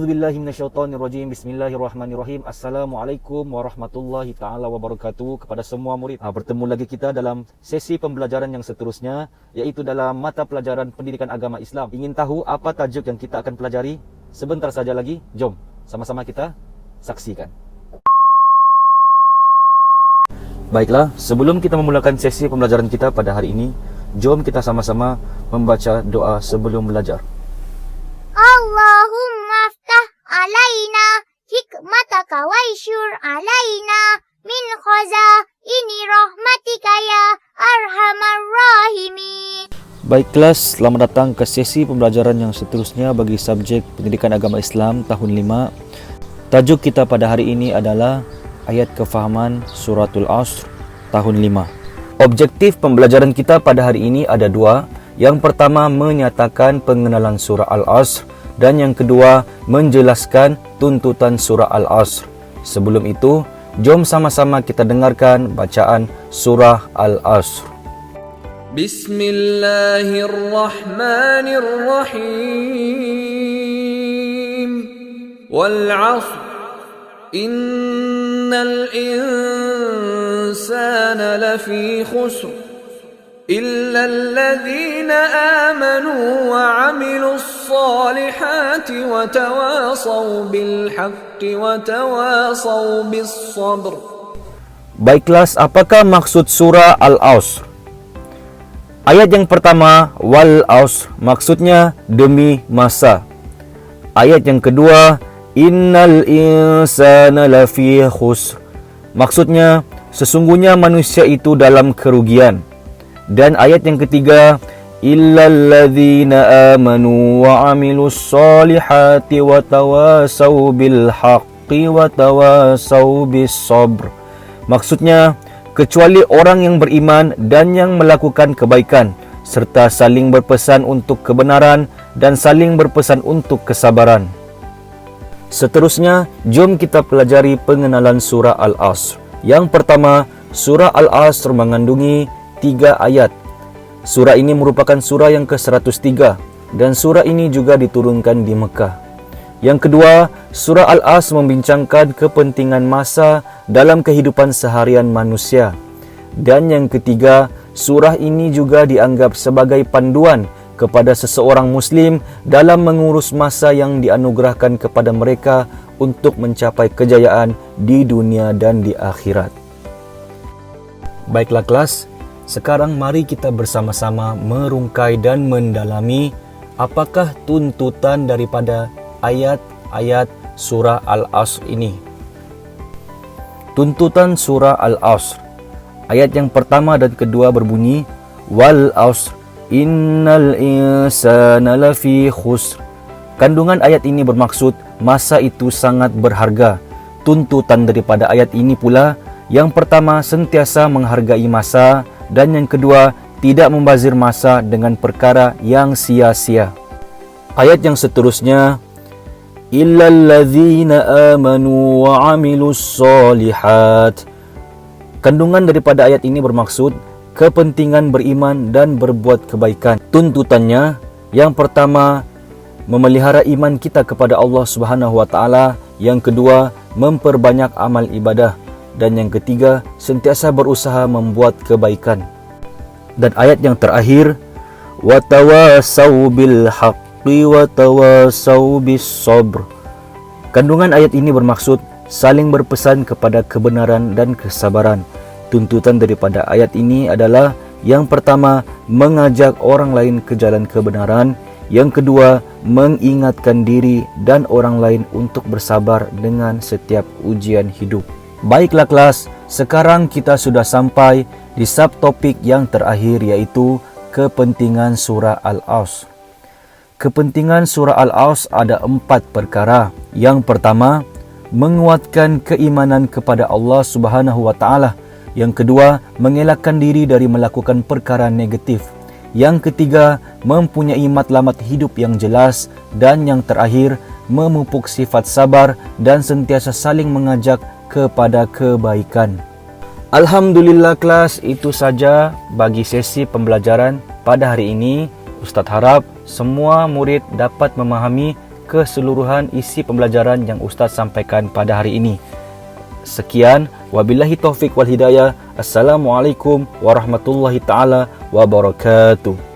A'udzubillahi minasyaitonirrajim. Bismillahirrahmanirrahim. Assalamualaikum warahmatullahi taala wabarakatuh. Kepada semua murid, bertemu lagi kita dalam sesi pembelajaran yang seterusnya, iaitu dalam mata pelajaran Pendidikan Agama Islam. Ingin tahu apa tajuk yang kita akan pelajari? Sebentar saja lagi, jom sama-sama kita saksikan. Baiklah, sebelum kita memulakan sesi pembelajaran kita pada hari ini, jom kita sama-sama membaca doa sebelum belajar. Allahumma aftah alaina hikmataka waishur alaina min khazaini rahmatika ya arhamar rahimin. Baik kelas, selamat datang ke sesi pembelajaran yang seterusnya bagi subjek Pendidikan Agama Islam tahun 5. Tajuk kita pada hari ini adalah ayat kefahaman Suratul Asr tahun 5. Objektif pembelajaran kita pada hari ini ada dua. Yang pertama, menyatakan pengenalan surah Al-Asr, dan yang kedua, menjelaskan tuntutan surah Al-Asr. Sebelum itu, jom sama-sama kita dengarkan bacaan surah Al-Asr. Bismillahirrahmanirrahim. Wal-'asr, innal insana lafi khusr إلا الذين آمنوا وعملوا الصالحات وتواصوا بالحق وتواصوا بالصبر. Baiklah, apakah maksud surah Al-Asr? Ayat yang pertama, wal asr, maksudnya demi masa. Ayat yang kedua, innal insana lafi khusr, maksudnya sesungguhnya manusia itu dalam kerugian. Dan ayat yang ketiga, illal ladzina amanu wa 'amilus solihati wa tawasaw bil haqqi wa tawasaw bis sabr, maksudnya kecuali orang yang beriman dan yang melakukan kebaikan serta saling berpesan untuk kebenaran dan saling berpesan untuk kesabaran. Seterusnya, jom kita pelajari pengenalan surah Al-Asr. Yang pertama, surah Al-Asr mengandungi 3 ayat. Surah ini merupakan surah yang ke-103 dan surah ini juga diturunkan di Mekah. Yang kedua, surah Al-Asr membincangkan kepentingan masa dalam kehidupan seharian manusia. Dan yang ketiga, surah ini juga dianggap sebagai panduan kepada seseorang muslim dalam mengurus masa yang dianugerahkan kepada mereka untuk mencapai kejayaan di dunia dan di akhirat. Baiklah kelas, sekarang mari kita bersama-sama merungkai dan mendalami apakah tuntutan daripada ayat-ayat surah Al-Asr ini. Tuntutan surah Al-Asr. Ayat yang pertama dan kedua berbunyi, wal asr, innal insana lafi khusr. Kandungan ayat ini bermaksud masa itu sangat berharga. Tuntutan daripada ayat ini pula, yang pertama sentiasa menghargai masa, dan yang kedua, tidak membazir masa dengan perkara yang sia-sia. Ayat yang seterusnya, illal ladzina amanu wa 'amilus solihat. Kandungan daripada ayat ini bermaksud kepentingan beriman dan berbuat kebaikan. Tuntutannya, yang pertama, memelihara iman kita kepada Allah Subhanahu wa taala, yang kedua, memperbanyak amal ibadah, dan yang ketiga, sentiasa berusaha membuat kebaikan. Dan ayat yang terakhir, wa tawasaw bil haqqi wa tawasaw bis sabr. Kandungan ayat ini bermaksud saling berpesan kepada kebenaran dan kesabaran. Tuntutan daripada ayat ini adalah, yang pertama, mengajak orang lain ke jalan kebenaran, yang kedua, mengingatkan diri dan orang lain untuk bersabar dengan setiap ujian hidup. Baiklah kelas, sekarang kita sudah sampai di subtopik yang terakhir, yaitu kepentingan surah Al-Asr. Kepentingan surah Al-Asr ada 4 perkara. Yang pertama, menguatkan keimanan kepada Allah Subhanahu wa taala. Yang kedua, mengelakkan diri dari melakukan perkara negatif. Yang ketiga, mempunyai matlamat hidup yang jelas. Dan yang terakhir, memupuk sifat sabar dan sentiasa saling mengajak kepada kebaikan. Alhamdulillah kelas, itu saja bagi sesi pembelajaran pada hari ini. Ustaz harap semua murid dapat memahami keseluruhan isi pembelajaran yang Ustaz sampaikan pada hari ini. Sekian, wabillahi taufik wal hidayah. Assalamualaikum warahmatullahi taala wabarakatuh.